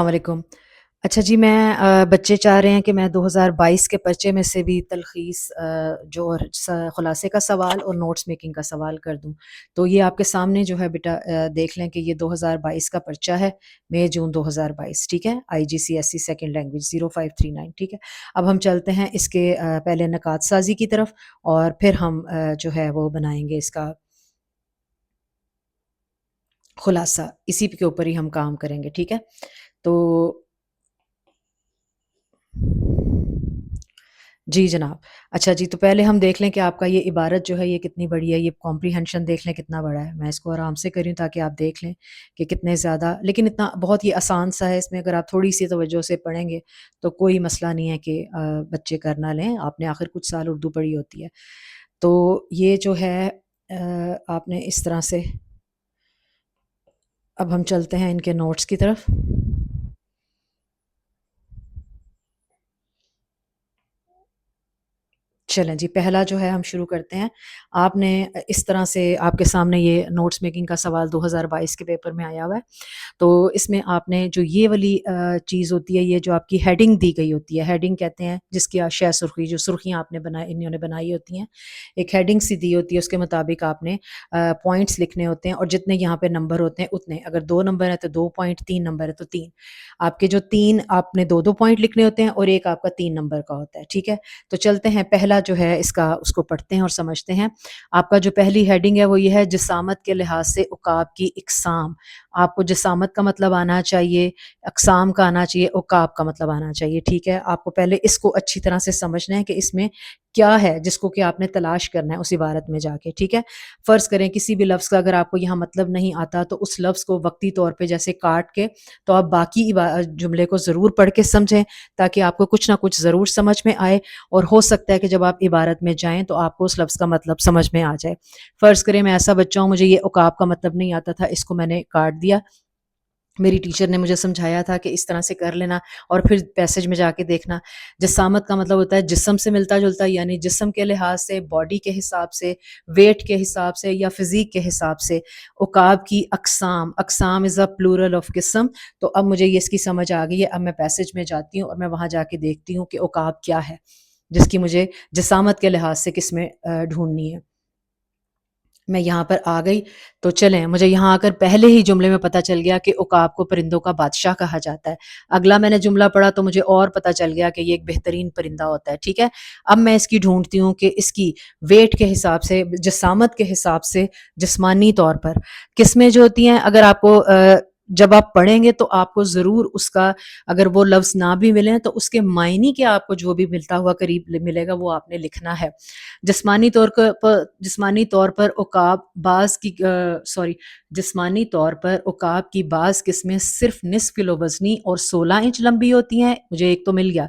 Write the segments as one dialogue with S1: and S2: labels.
S1: السلام علیکم۔ اچھا جی، میں بچے چاہ رہے ہیں کہ میں 2022 کے پرچے میں سے بھی تلخیص جو اور خلاصے کا سوال اور نوٹس میکنگ کا سوال کر دوں۔ تو یہ آپ کے سامنے جو ہے بیٹا دیکھ لیں کہ یہ 2022 کا پرچہ ہے، مئی جون 2022، ٹھیک ہے، I G C S C second language 0539، ٹھیک ہے۔ اب ہم چلتے ہیں اس کے پہلے نکات سازی کی طرف، اور پھر ہم جو ہے وہ بنائیں گے اس کا خلاصہ، اسی کے اوپر ہی ہم کام کریں گے، ٹھیک ہے۔ تو جی جناب۔ اچھا جی، تو پہلے ہم دیکھ لیں کہ آپ کا یہ عبارت جو ہے یہ کتنی بڑی ہے، یہ کمپریہنشن دیکھ لیں کتنا بڑا ہے۔ میں اس کو آرام سے کروں تاکہ آپ دیکھ لیں کہ کتنے زیادہ، لیکن اتنا بہت ہی آسان سا ہے، اس میں اگر آپ تھوڑی سی توجہ سے پڑھیں گے تو کوئی مسئلہ نہیں ہے کہ بچے کر نہ لیں، آپ نے آخر کچھ سال اردو پڑھی ہوتی ہے۔ تو یہ جو ہے آپ نے اس طرح سے، اب ہم چلتے ہیں ان کے نوٹس کی طرف۔ چلیں جی، پہلا جو ہے ہم شروع کرتے ہیں۔ آپ نے اس طرح سے، آپ کے سامنے یہ نوٹس میکنگ کا سوال 2022 کے پیپر میں آیا ہوا ہے۔ تو اس میں آپ نے جو یہ والی چیز ہوتی ہے، یہ جو آپ کی ہیڈنگ دی گئی ہوتی ہے، ہیڈنگ کہتے ہیں جس کی شہ سرخی، جو سرخیاں آپ نے انہوں نے بنائی ہوتی ہیں، ایک ہیڈنگ سی دی ہوتی ہے، اس کے مطابق آپ نے پوائنٹس لکھنے ہوتے ہیں، اور جتنے یہاں پہ نمبر ہوتے ہیں اتنے، اگر 2 نمبر ہے تو 2 پوائنٹ، 3 نمبر ہے تو 3۔ آپ کے جو 3، آپ نے 2 پوائنٹ لکھنے ہوتے ہیں، اور ایک آپ کا 3 نمبر کا ہوتا ہے، ٹھیک ہے۔ تو چلتے ہیں، پہلا جو ہے اس کو پڑھتے ہیں اور سمجھتے ہیں۔ آپ کا جو پہلی ہیڈنگ ہے وہ یہ ہے، جسامت کے لحاظ سے عقاب کی اقسام۔ آپ کو جسامت کا مطلب آنا چاہیے، اقسام کا آنا چاہیے، عقاب کا مطلب آنا چاہیے، ٹھیک ہے۔ آپ کو پہلے اس کو اچھی طرح سے سمجھنا ہے کہ اس میں کیا ہے، جس کو کہ آپ نے تلاش کرنا ہے اس عبارت میں جا کے، ٹھیک ہے۔ فرض کریں کسی بھی لفظ کا اگر آپ کو یہاں مطلب نہیں آتا تو اس لفظ کو وقتی طور پہ جیسے کاٹ کے، تو آپ باقی جملے کو ضرور پڑھ کے سمجھیں، تاکہ آپ کو کچھ نہ کچھ ضرور سمجھ میں آئے، اور ہو سکتا ہے کہ جب آپ عبارت میں جائیں تو آپ کو اس لفظ کا مطلب سمجھ میں آ جائے۔ فرض کریں میں ایسا بچہ ہوں، مجھے یہ عقاب کا مطلب نہیں آتا تھا، اس کو میں نے کاٹ دیا، میری ٹیچر نے مجھے سمجھایا تھا کہ اس طرح سے کر لینا، اور پھر پیسج میں جا کے دیکھنا۔ جسامت کا مطلب ہوتا ہے جسم سے ملتا جلتا، یعنی جسم کے لحاظ سے، باڈی کے حساب سے، ویٹ کے حساب سے، یا فزیک کے حساب سے۔ عقاب کی اقسام، اقسام از اے پلورل آف قسم۔ تو اب مجھے یہ اس کی سمجھ آ گئی ہے، اب میں پیسج میں جاتی ہوں اور میں وہاں جا کے دیکھتی ہوں کہ عقاب کیا ہے، جس کی مجھے جسامت کے لحاظ سے قسمیں ڈھونڈنی ہے۔ میں یہاں پر آ گئی، تو چلیں، مجھے یہاں آ کر پہلے ہی جملے میں پتہ چل گیا کہ عقاب کو پرندوں کا بادشاہ کہا جاتا ہے۔ اگلا میں نے جملہ پڑھا تو مجھے اور پتہ چل گیا کہ یہ ایک بہترین پرندہ ہوتا ہے، ٹھیک ہے۔ اب میں اس کی ڈھونڈتی ہوں کہ اس کی ویٹ کے حساب سے، جسامت کے حساب سے، جسمانی طور پر قسمیں جو ہوتی ہیں، اگر آپ کو جب آپ پڑھیں گے تو آپ کو ضرور اس کا، اگر وہ لفظ نہ بھی ملیں تو اس کے معنی کے آپ کو جو بھی ملتا ہوا قریب ملے گا وہ آپ نے لکھنا ہے۔ جسمانی طور پر عقاب بعض کی جسمانی طور پر عقاب کی بعض قسمیں صرف نصف کلو وزنی اور 16 انچ لمبی ہوتی ہیں، مجھے ایک تو مل گیا،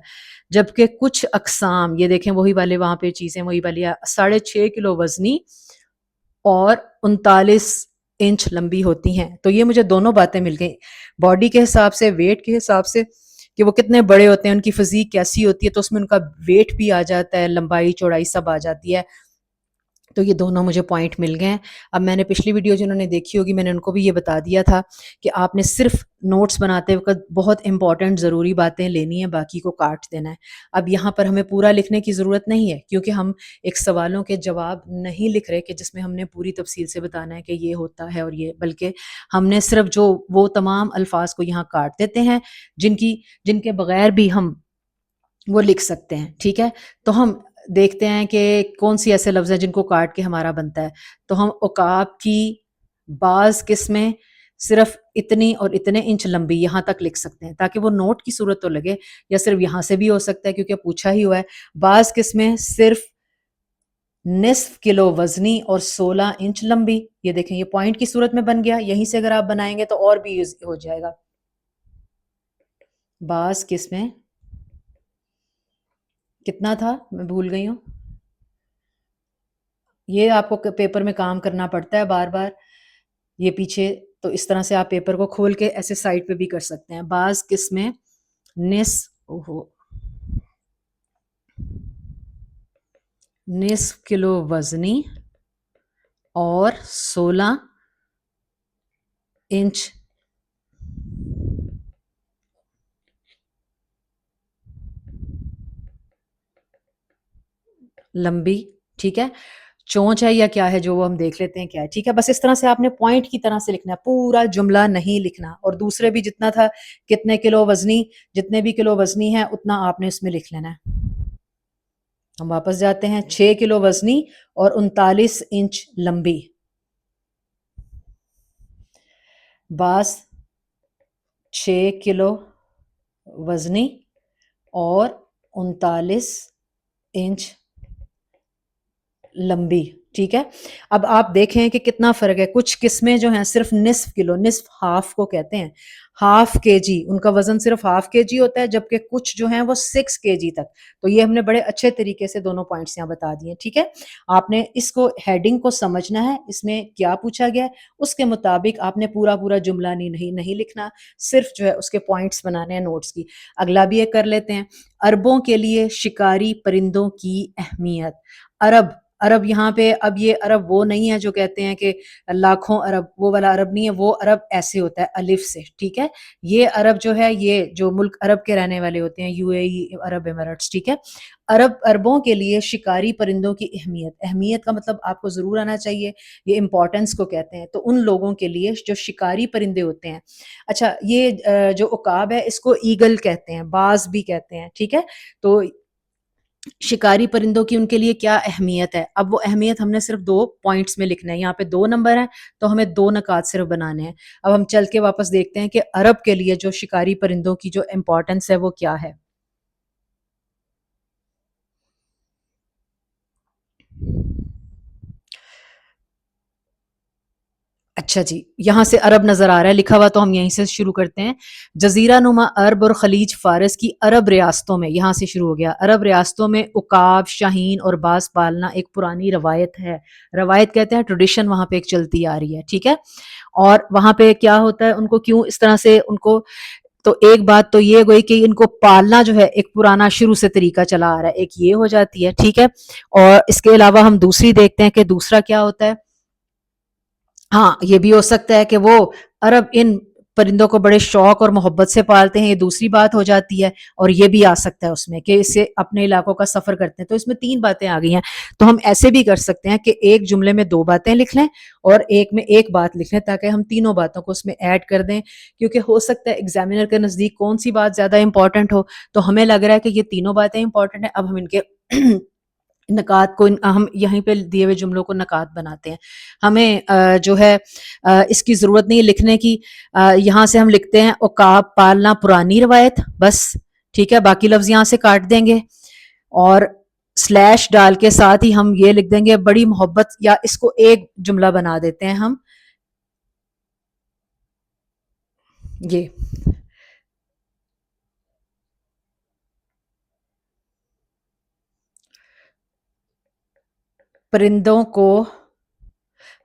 S1: جبکہ کچھ اقسام، یہ دیکھیں وہی والے وہاں پہ چیزیں وہی والی 6.5 کلو وزنی اور 39 انچ لمبی ہوتی ہیں۔ تو یہ مجھے دونوں باتیں مل گئیں، باڈی کے حساب سے، ویٹ کے حساب سے، کہ وہ کتنے بڑے ہوتے ہیں، ان کی فزیک کیسی ہوتی ہے، تو اس میں ان کا ویٹ بھی آ جاتا ہے، لمبائی چوڑائی سب آ جاتی ہے۔ تو یہ دونوں مجھے پوائنٹ مل گئے ہیں۔ اب میں نے پچھلی ویڈیو جنہوں نے دیکھی ہوگی، میں نے ان کو بھی یہ بتا دیا تھا کہ آپ نے صرف نوٹس بناتے وقت بہت امپورٹنٹ ضروری باتیں لینی ہیں، باقی کو کاٹ دینا ہے۔ اب یہاں پر ہمیں پورا لکھنے کی ضرورت نہیں ہے، کیونکہ ہم ایک سوالوں کے جواب نہیں لکھ رہے کہ جس میں ہم نے پوری تفصیل سے بتانا ہے کہ یہ ہوتا ہے اور یہ، بلکہ ہم نے صرف جو وہ تمام الفاظ کو یہاں کاٹ دیتے ہیں جن کے بغیر بھی ہم وہ لکھ سکتے ہیں، ٹھیک ہے۔ تو ہم دیکھتے ہیں کہ کون سی ایسے لفظ ہیں جن کو کاٹ کے ہمارا بنتا ہے۔ تو ہم عقاب کی بعض قسمیں صرف اتنی اور اتنے انچ لمبی یہاں تک لکھ سکتے ہیں، تاکہ وہ نوٹ کی صورت تو لگے، یا صرف یہاں سے بھی ہو سکتا ہے کیونکہ پوچھا ہی ہوا ہے۔ بعض قسمیں صرف نصف کلو وزنی اور 16 انچ لمبی، یہ دیکھیں یہ پوائنٹ کی صورت میں بن گیا، یہیں سے اگر آپ بنائیں گے تو اور بھی ہو جائے گا۔ بعض قسمیں کتنا تھا، میں بھول گئی ہوں، یہ آپ کو پیپر میں کام کرنا پڑتا ہے بار بار، یہ پیچھے، تو اس طرح سے آپ پیپر کو کھول کے ایسے سائڈ پہ بھی کر سکتے ہیں۔ بعض قسمیں نصف کلو وزنی اور 16 انچ لمبی، ٹھیک ہے، چونچ ہے یا کیا ہے جو وہ ہم دیکھ لیتے ہیں کیا ہے، ٹھیک ہے، بس اس طرح سے آپ نے پوائنٹ کی طرح سے لکھنا ہے، پورا جملہ نہیں لکھنا، اور دوسرے بھی جتنا تھا کتنے کلو وزنی، جتنے بھی کلو وزنی ہے اتنا آپ نے اس میں لکھ لینا ہے۔ ہم واپس جاتے ہیں، 6 کلو وزنی اور 39 انچ لمبی، باس 6 کلو وزنی اور 39 انچ لمبی، ٹھیک ہے۔ اب آپ دیکھیں کہ کتنا فرق ہے، کچھ قسمیں جو ہیں صرف نصف کلو، نصف ہاف کو کہتے ہیں، ہاف کے جی، ان کا وزن صرف ہاف کے جی ہوتا ہے، جبکہ کچھ جو ہیں وہ 6 kg تک۔ تو یہ ہم نے بڑے اچھے طریقے سے دونوں پوائنٹس یہاں بتا دیے، ٹھیک ہے۔ آپ نے اس کو ہیڈنگ کو سمجھنا ہے، اس میں کیا پوچھا گیا ہے اس کے مطابق آپ نے پورا پورا جملہ نہیں لکھنا، صرف جو ہے اس کے پوائنٹس بنانے ہیں نوٹس کی۔ اگلا بھی ایک کر لیتے ہیں، عربوں کے لیے شکاری پرندوں کی اہمیت۔ عرب، عرب یہاں پہ اب یہ عرب وہ نہیں ہے جو کہتے ہیں کہ لاکھوں عرب، وہ والا عرب نہیں ہے، وہ عرب ایسے ہوتا ہے الف سے، ٹھیک ہے۔ یہ عرب جو ہے یہ جو ملک عرب کے رہنے والے ہوتے ہیں، you a E, Arab Emirates, ٹھیک ہے۔ عرب، عربوں کے لیے شکاری پرندوں کی اہمیت، اہمیت کا مطلب آپ کو ضرور آنا چاہیے، یہ امپورٹنس کو کہتے ہیں، تو ان لوگوں کے لیے جو شکاری پرندے ہوتے ہیں۔ اچھا، یہ جو عقاب ہے اس کو ایگل کہتے ہیں، باز بھی کہتے ہیں، ٹھیک ہے۔ تو شکاری پرندوں کی ان کے لیے کیا اہمیت ہے، اب وہ اہمیت ہم نے صرف 2 پوائنٹس میں لکھنا ہے، یہاں پہ 2 نمبر ہیں تو ہمیں 2 نکات صرف بنانے ہیں۔ اب ہم چل کے واپس دیکھتے ہیں کہ عرب کے لیے جو شکاری پرندوں کی جو امپورٹنس ہے وہ کیا ہے۔ اچھا جی، یہاں سے عرب نظر آ رہا ہے لکھا ہوا، تو ہم یہیں سے شروع کرتے ہیں۔ جزیرہ نما عرب اور خلیج فارس کی عرب ریاستوں میں، یہاں سے شروع ہو گیا، عرب ریاستوں میں عقاب، شاہین اور باز پالنا ایک پرانی روایت ہے، روایت کہتے ہیں ٹریڈیشن، وہاں پہ ایک چلتی آ رہی ہے، ٹھیک ہے۔ اور وہاں پہ کیا ہوتا ہے، ان کو کیوں اس طرح سے ان کو، تو ایک بات تو یہ گوئی کہ ان کو پالنا جو ہے ایک پرانا شروع سے طریقہ چلا آ رہا ہے، ایک یہ ہو جاتی ہے، ٹھیک ہے۔ اور اس کے علاوہ ہم دوسری دیکھتے ہیں کہ دوسرا کیا ہوتا ہے۔ ہاں، یہ بھی ہو سکتا ہے کہ وہ عرب ان پرندوں کو بڑے شوق اور محبت سے پالتے ہیں، یہ دوسری بات ہو جاتی ہے۔ اور یہ بھی آ سکتا ہے اس میں کہ اس سے اپنے علاقوں کا سفر کرتے ہیں، تو اس میں 3 باتیں آ گئی ہیں۔ تو ہم ایسے بھی کر سکتے ہیں کہ ایک جملے میں 2 باتیں لکھ لیں اور ایک میں ایک بات لکھ لیں، تاکہ ہم تینوں باتوں کو اس میں ایڈ کر دیں، کیونکہ ہو سکتا ہے ایگزامینر کے نزدیک کون سی بات زیادہ امپورٹنٹ ہو، تو ہمیں لگ رہا ہے کہ یہ تینوں باتیں امپورٹنٹ ہیں۔ اب ہم ان کے نکات کو، ہم یہیں پہ دیے ہوئے جملوں کو نکات بناتے ہیں۔ ہمیں جو ہے اس کی ضرورت نہیں ہے لکھنے کی، یہاں سے ہم لکھتے ہیں عقاب پالنا پرانی روایت، بس، ٹھیک ہے، باقی لفظ یہاں سے کاٹ دیں گے، اور سلیش ڈال کے ساتھ ہی ہم یہ لکھ دیں گے بڑی محبت، یا اس کو ایک جملہ بنا دیتے ہیں ہم، یہ پرندوں کو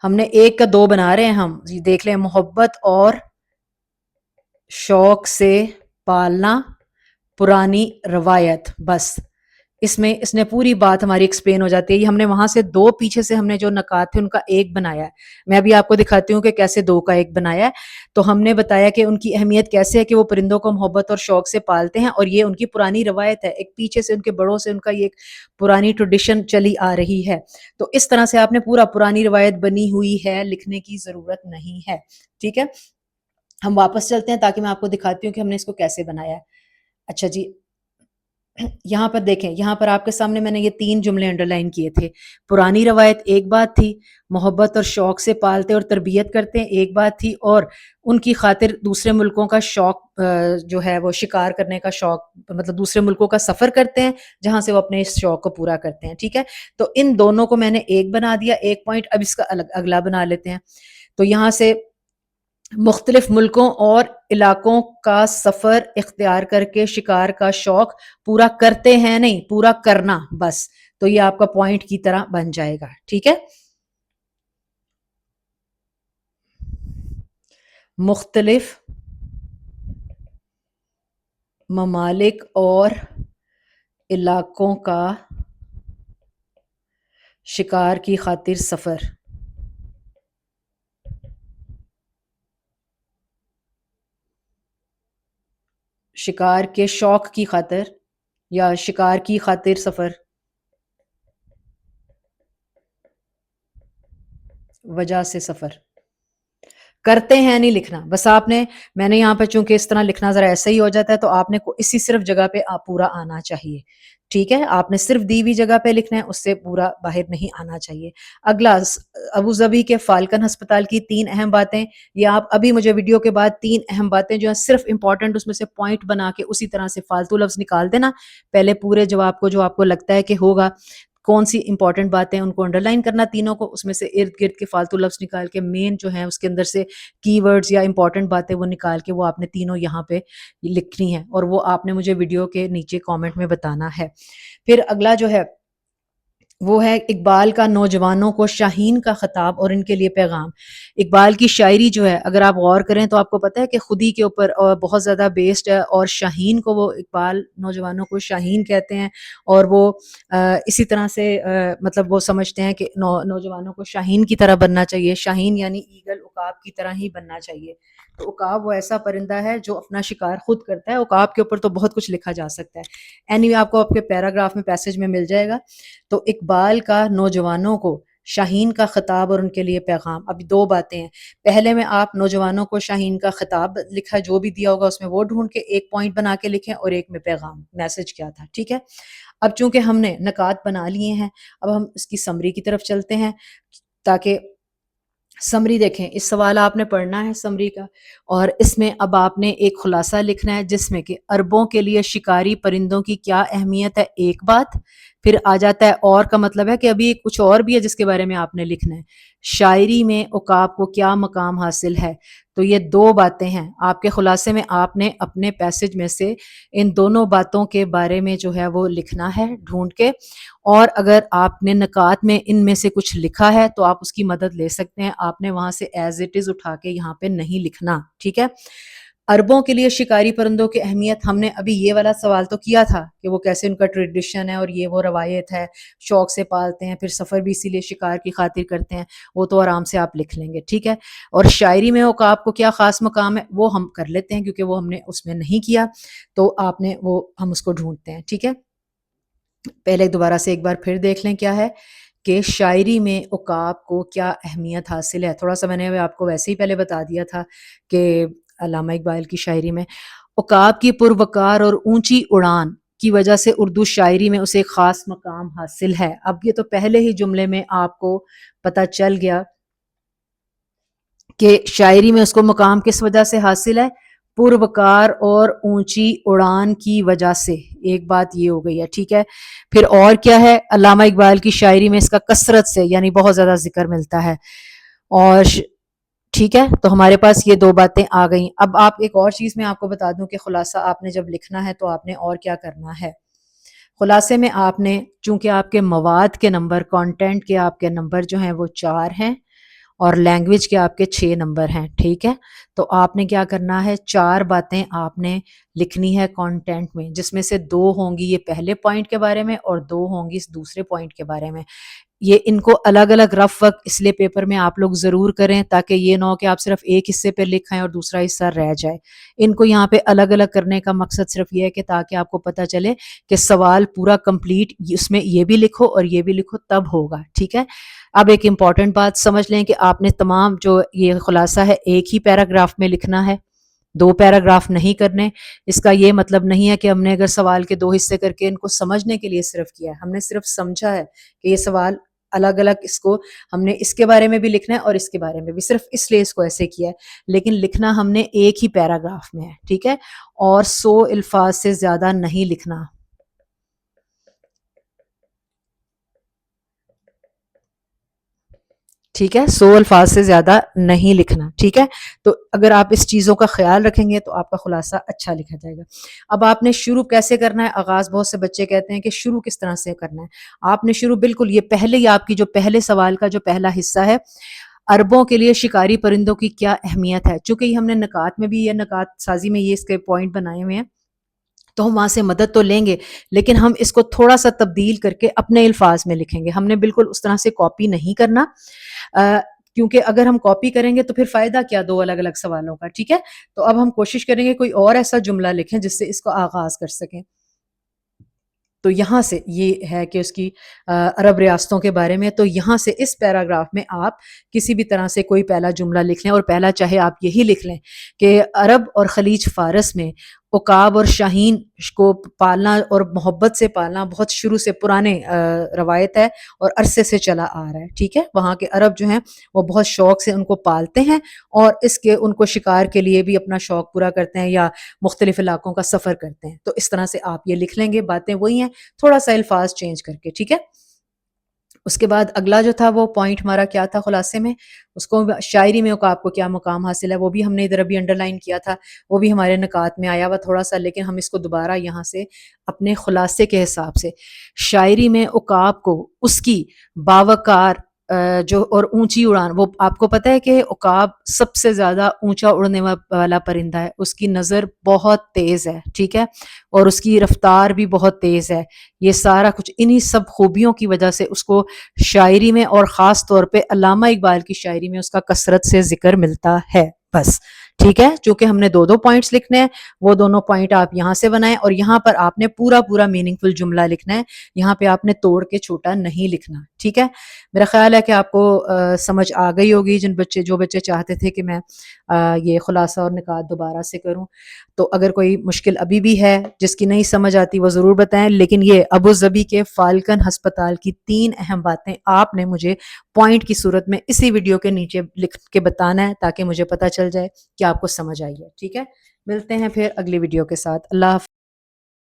S1: ہم نے ایک کا 2 بنا رہے ہیں، ہم جی دیکھ لیں، محبت اور شوق سے پالنا پرانی روایت، بس، اس نے پوری بات ہماری ایکسپلین ہو جاتی ہے۔ یہ ہم نے وہاں سے 2 پیچھے سے ہم نے جو نکات تھے ان کا 1 بنایا ہے، میں ابھی آپ کو دکھاتی ہوں کہ کیسے 2 کا 1 بنایا ہے۔ تو ہم نے بتایا کہ ان کی اہمیت کیسے ہے کہ وہ پرندوں کو محبت اور شوق سے پالتے ہیں، اور یہ ان کی پرانی روایت ہے، ایک پیچھے سے ان کے بڑوں سے ان کا یہ ایک پرانی ٹریڈیشن چلی آ رہی ہے۔ تو اس طرح سے آپ نے پورا پرانی روایت بنی ہوئی ہے لکھنے کی ضرورت نہیں ہے، ٹھیک ہے۔ ہم واپس چلتے ہیں تاکہ میں آپ کو دکھاتی ہوں کہ ہم نے اس کو کیسے بنایا ہے۔ اچھا جی، یہاں پر دیکھیں، یہاں پر آپ کے سامنے میں نے یہ 3 جملے انڈر لائن کیے تھے۔ پرانی روایت ایک بات تھی، محبت اور شوق سے پالتے اور تربیت کرتے ہیں ایک بات تھی، اور ان کی خاطر دوسرے ملکوں کا شوق جو ہے وہ شکار کرنے کا شوق، مطلب دوسرے ملکوں کا سفر کرتے ہیں جہاں سے وہ اپنے اس شوق کو پورا کرتے ہیں، ٹھیک ہے۔ تو ان دونوں کو میں نے 1 بنا دیا، 1 پوائنٹ، اب اس کا اگلا بنا لیتے ہیں۔ تو یہاں سے مختلف ملکوں اور علاقوں کا سفر اختیار کر کے شکار کا شوق پورا کرتے ہیں، نہیں پورا کرنا، بس، تو یہ آپ کا پوائنٹ کی طرح بن جائے گا، ٹھیک ہے۔ مختلف ممالک اور علاقوں کا شکار کی خاطر سفر، شکار کے شوق کی خاطر یا شکار کی خاطر سفر، وجہ سے سفر کرتے ہیں نہیں لکھنا، بس آپ نے، میں نے یہاں پہ چونکہ اس طرح لکھنا ذرا ایسا ہی ہو جاتا ہے، تو آپ نے اسی صرف جگہ پہ آپ پورا آنا چاہیے، ٹھیک ہے، آپ نے صرف دی ہوئی جگہ پہ لکھنا ہے، اس سے پورا باہر نہیں آنا چاہیے۔ اگلا، ابو ظبی کے فالکن ہسپتال کی 3 اہم باتیں، یہ آپ ابھی مجھے ویڈیو کے بعد 3 اہم باتیں جو ہیں صرف امپورٹنٹ اس میں سے پوائنٹ بنا کے اسی طرح سے فالتو لفظ نکال دینا، پہلے پورے جواب کو جو آپ کو لگتا ہے کہ ہوگا کون سی امپورٹنٹ باتیں ان کو انڈر لائن کرنا تینوں کو، اس میں سے ارد گرد کے فالتو لفظ نکال کے مین جو ہیں اس کے اندر سے کی ورڈز یا امپورٹنٹ باتیں وہ نکال کے وہ آپ نے تینوں یہاں پہ لکھنی ہیں، اور وہ آپ نے مجھے ویڈیو کے نیچے کامنٹ میں بتانا ہے۔ پھر اگلا جو ہے وہ ہے اقبال کا نوجوانوں کو شاہین کا خطاب اور ان کے لیے پیغام۔ اقبال کی شاعری جو ہے اگر آپ غور کریں تو آپ کو پتہ ہے کہ خودی کے اوپر بہت زیادہ بیسڈ ہے، اور شاہین کو وہ اقبال نوجوانوں کو شاہین کہتے ہیں، اور وہ اسی طرح سے مطلب وہ سمجھتے ہیں کہ نوجوانوں کو شاہین کی طرح بننا چاہیے، شاہین یعنی ایگل، عقاب کی طرح ہی بننا چاہیے۔ تو عقاب وہ ایسا پرندہ ہے جو اپنا شکار خود کرتا ہے، عقاب کے اوپر تو بہت کچھ لکھا جا سکتا ہے، اینی آپ کو آپ کے پیراگراف میں پیسج میں مل جائے گا۔ تو اقبال کا نوجوانوں کو شاہین کا خطاب اور ان کے لیے پیغام، ابھی 2 باتیں ہیں، پہلے میں آپ نوجوانوں کو شاہین کا خطاب لکھا جو بھی دیا ہوگا اس میں وہ ڈھونڈ کے ایک پوائنٹ بنا کے لکھیں، اور ایک میں پیغام میسج کیا تھا، ٹھیک ہے۔ اب چونکہ ہم نے نکات بنا لیے ہیں، اب ہم اس کی سمری کی طرف چلتے ہیں، تاکہ سمری دیکھیں، اس سوال آپ نے پڑھنا ہے سمری کا، اور اس میں اب آپ نے ایک خلاصہ لکھنا ہے جس میں کہ اربوں کے لیے شکاری پرندوں کی کیا اہمیت ہے، ایک بات، پھر آ جاتا ہے اور کا مطلب ہے کہ ابھی کچھ اور بھی ہے جس کے بارے میں آپ نے لکھنا ہے، شاعری میں عقاب کو کیا مقام حاصل ہے، تو یہ 2 باتیں ہیں آپ کے خلاصے میں، آپ نے اپنے پیسج میں سے ان دونوں باتوں کے بارے میں جو ہے وہ لکھنا ہے ڈھونڈ کے، اور اگر آپ نے نکات میں ان میں سے کچھ لکھا ہے تو آپ اس کی مدد لے سکتے ہیں، آپ نے وہاں سے ایز اٹ از اٹھا کے یہاں پہ نہیں لکھنا، ٹھیک ہے۔ اربوں کے لیے شکاری پرندوں کی اہمیت، ہم نے ابھی یہ والا سوال تو کیا تھا کہ وہ کیسے ان کا ٹریڈیشن ہے اور یہ وہ روایت ہے، شوق سے پالتے ہیں، پھر سفر بھی اسی لیے شکار کی خاطر کرتے ہیں، وہ تو آرام سے آپ لکھ لیں گے، ٹھیک ہے۔ اور شاعری میں عقاب کو کیا خاص مقام ہے وہ ہم کر لیتے ہیں کیونکہ وہ ہم نے اس میں نہیں کیا، تو آپ نے وہ ہم اس کو ڈھونڈتے ہیں، ٹھیک ہے۔ پہلے دوبارہ سے ایک بار پھر دیکھ لیں کیا ہے کہ شاعری میں عقاب کو کیا اہمیت حاصل ہے، تھوڑا سا میں نے آپ کو ویسے ہی پہلے بتا دیا تھا کہ علامہ اقبال کی شاعری میں عقاب کی پروقار اور اونچی اڑان کی وجہ سے اردو شاعری میں اسے خاص مقام حاصل ہے۔ اب یہ تو پہلے ہی جملے میں آپ کو پتہ چل گیا کہ شاعری میں اس کو مقام کس وجہ سے حاصل ہے، پروقار اور اونچی اڑان کی وجہ سے، ایک بات یہ ہو گئی ہے، ٹھیک ہے۔ پھر اور کیا ہے، علامہ اقبال کی شاعری میں اس کا کثرت سے یعنی بہت زیادہ ذکر ملتا ہے، اور ٹھیک ہے، تو ہمارے پاس یہ 2 باتیں آ گئیں۔ اب آپ ایک اور چیز میں آپ کو بتا دوں کہ خلاصہ آپ نے جب لکھنا ہے تو آپ نے اور کیا کرنا ہے، خلاصے میں آپ نے چونکہ آپ کے مواد کے نمبر، کانٹینٹ کے آپ کے نمبر جو ہیں وہ 4 ہیں، اور لینگویج کے آپ کے 6 نمبر ہیں، ٹھیک ہے، تو آپ نے کیا کرنا ہے، 4 باتیں آپ نے لکھنی ہے کانٹینٹ میں، جس میں سے 2 ہوں گی یہ پہلے پوائنٹ کے بارے میں اور 2 ہوں گی اس دوسرے پوائنٹ کے بارے میں۔ یہ ان کو الگ الگ رف وقت اس لیے پیپر میں آپ لوگ ضرور کریں تاکہ یہ نہ ہو کہ آپ صرف ایک حصے پہ لکھیں اور دوسرا حصہ رہ جائے، ان کو یہاں پہ الگ الگ کرنے کا مقصد صرف یہ ہے کہ تاکہ آپ کو پتہ چلے کہ سوال پورا کمپلیٹ اس میں یہ بھی لکھو اور یہ بھی لکھو تب ہوگا، ٹھیک ہے۔ اب ایک امپورٹنٹ بات سمجھ لیں کہ آپ نے تمام جو یہ خلاصہ ہے ایک ہی پیراگراف میں لکھنا ہے، 2 پیراگراف نہیں کرنے، اس کا یہ مطلب نہیں ہے کہ ہم نے اگر سوال کے 2 حصے کر کے ان کو سمجھنے کے لیے صرف کیا ہے، ہم نے صرف سمجھا ہے کہ یہ سوال الگ الگ، اس کو ہم نے اس کے بارے میں بھی لکھنا ہے اور اس کے بارے میں بھی، صرف اس لیے اس کو ایسے کیا ہے، لیکن لکھنا ہم نے ایک ہی پیراگراف میں ہے، ٹھیک ہے، اور 100 الفاظ سے زیادہ نہیں لکھنا، ٹھیک ہے، 100 الفاظ سے زیادہ نہیں لکھنا، ٹھیک ہے۔ تو اگر آپ اس چیزوں کا خیال رکھیں گے تو آپ کا خلاصہ اچھا لکھا جائے گا۔ اب آپ نے شروع کیسے کرنا ہے، آغاز بہت سے بچے کہتے ہیں کہ شروع کس طرح سے کرنا ہے، آپ نے شروع بالکل یہ پہلے ہی آپ کی جو پہلے سوال کا جو پہلا حصہ ہے، اربوں کے لیے شکاری پرندوں کی کیا اہمیت ہے، چونکہ یہ ہم نے نکات میں بھی، یہ نکات سازی میں یہ اس کے پوائنٹ بنائے ہوئے ہیں، تو ہم وہاں سے مدد تو لیں گے لیکن ہم اس کو تھوڑا سا تبدیل کر کے اپنے الفاظ میں لکھیں گے، ہم نے بالکل اس طرح سے کاپی نہیں کرنا، کیونکہ اگر ہم کاپی کریں گے تو پھر فائدہ کیا 2 الگ الگ سوالوں کا، ٹھیک ہے۔ تو اب ہم کوشش کریں گے کوئی اور ایسا جملہ لکھیں جس سے اس کو آغاز کر سکیں، تو یہاں سے یہ ہے کہ اس کی عرب ریاستوں کے بارے میں. تو یہاں سے اس پیراگراف میں آپ کسی بھی طرح سے کوئی پہلا جملہ لکھ لیں, اور پہلا چاہے آپ یہی لکھ لیں کہ عرب اور خلیج فارس میں عقاب اور شاہین کو پالنا اور محبت سے پالنا بہت شروع سے پرانے روایت ہے اور عرصے سے چلا آ رہا ہے. ٹھیک ہے, وہاں کے عرب جو ہیں وہ بہت شوق سے ان کو پالتے ہیں, اور اس کے ان کو شکار کے لیے بھی اپنا شوق پورا کرتے ہیں یا مختلف علاقوں کا سفر کرتے ہیں. تو اس طرح سے آپ یہ لکھ لیں گے, باتیں وہی ہیں, تھوڑا سا الفاظ چینج کر کے. ٹھیک ہے, اس کے بعد اگلا جو تھا وہ پوائنٹ ہمارا کیا تھا خلاصے میں, اس کو شاعری میں عقاب کو کیا مقام حاصل ہے, وہ بھی ہم نے ادھر ابھی انڈر لائن کیا تھا, وہ بھی ہمارے نکات میں آیا ہوا تھوڑا سا, لیکن ہم اس کو دوبارہ یہاں سے اپنے خلاصے کے حساب سے, شاعری میں عقاب کو اس کی باوقار جو اور اونچی اڑان, وہ آپ کو پتہ ہے کہ عقاب سب سے زیادہ اونچا اڑنے والا پرندہ ہے, اس کی نظر بہت تیز ہے. ٹھیک ہے, اور اس کی رفتار بھی بہت تیز ہے. یہ سارا کچھ انہی سب خوبیوں کی وجہ سے اس کو شاعری میں, اور خاص طور پہ علامہ اقبال کی شاعری میں اس کا کثرت سے ذکر ملتا ہے. بس ٹھیک ہے, چونکہ ہم نے 2 پوائنٹس لکھنے ہیں, وہ دونوں پوائنٹ آپ یہاں سے بنائیں, اور یہاں پر آپ نے پورا میننگ فل جملہ لکھنا ہے, یہاں پہ آپ نے توڑ کے چھوٹا نہیں لکھنا. ٹھیک ہے, میرا خیال ہے کہ آپ کو سمجھ آ گئی ہوگی. جو بچے چاہتے تھے کہ میں یہ خلاصہ اور نکات دوبارہ سے کروں, تو اگر کوئی مشکل ابھی بھی ہے جس کی نہیں سمجھ آتی وہ ضرور بتائیں, لیکن یہ ابو ظبی کے فالکن ہسپتال کی 3 اہم باتیں آپ نے مجھے پوائنٹ کی صورت میں اسی ویڈیو کے نیچے لکھ کے بتانا ہے, تاکہ مجھے پتہ چل جائے کہ آپ کو سمجھ آئی ہے. ٹھیک ہے, ملتے ہیں پھر اگلی ویڈیو کے ساتھ. اللہ حافظ.